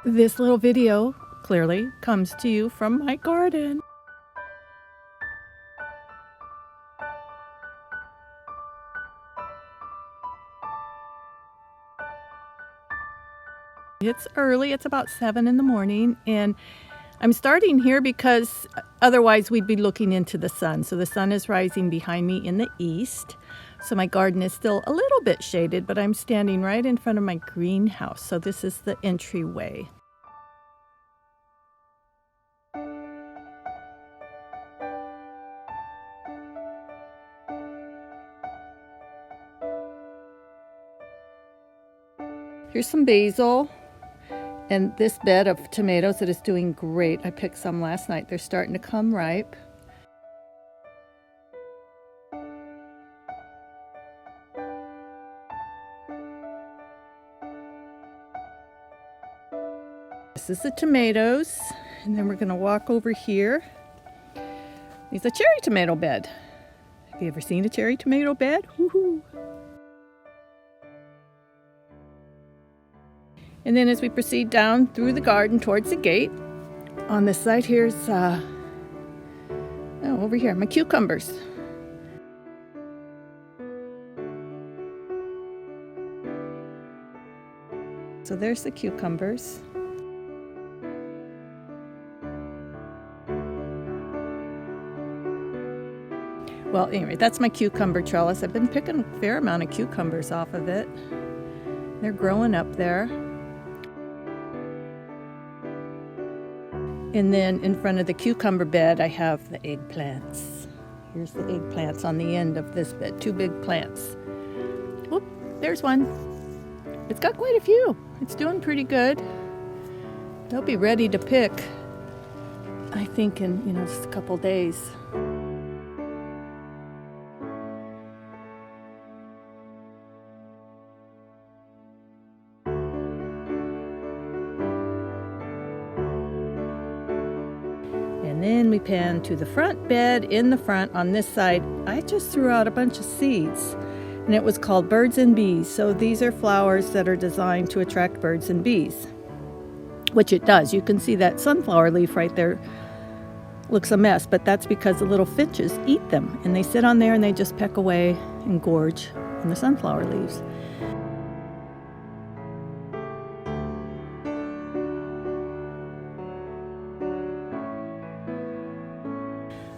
This little video clearly comes to you from my garden. It's early, it's about 7 in the morning, and I'm starting here because otherwise we'd be looking into the sun. So the sun is rising behind me in the east. So my garden is still a little bit shaded, but I'm standing right in front of my greenhouse. So this is the entryway. Here's some basil. And this bed of tomatoes that is doing great. I picked some last night. They're starting to come ripe. This is the tomatoes. And then we're going to walk over here. It's a cherry tomato bed. Have you ever seen a cherry tomato bed? Woohoo! And then as we proceed down through the garden towards the gate, on this side here's, over here, my cucumbers. So there's the cucumbers. Well, anyway, that's my cucumber trellis. I've been picking a fair amount of cucumbers off of it. They're growing up there. And then in front of the cucumber bed, I have the eggplants. Here's the eggplants on the end of this bed, 2 big plants. Whoop, there's one. It's got quite a few. It's doing pretty good. They'll be ready to pick, I think, in just a couple days. And then we pan to the front bed. In the front on this side, I just threw out a bunch of seeds, and it was called birds and bees. So these are flowers that are designed to attract birds and bees, which it does. You can see that sunflower leaf right there looks a mess, but that's because the little finches eat them, and they sit on there and they just peck away and gorge on the sunflower leaves.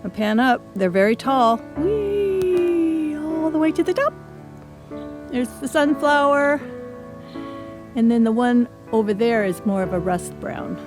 I pan up, they're very tall, whee, all the way to the top. There's the sunflower, and then the one over there is more of a rust brown.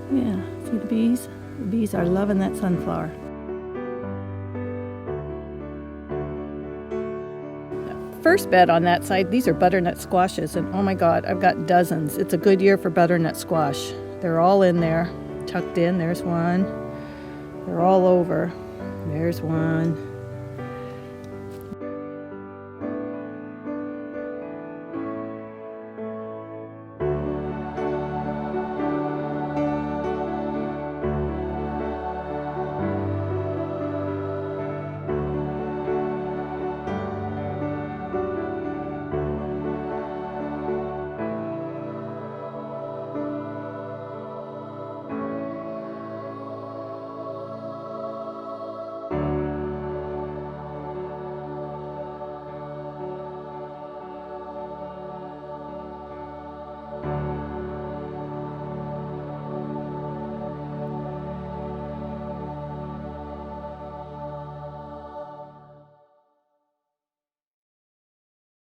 Yeah, see the bees? The bees are loving that sunflower. The first bed on that side, these are butternut squashes, and oh my God, I've got dozens. It's a good year for butternut squash. They're all in there, tucked in. There's one. They're all over. There's one.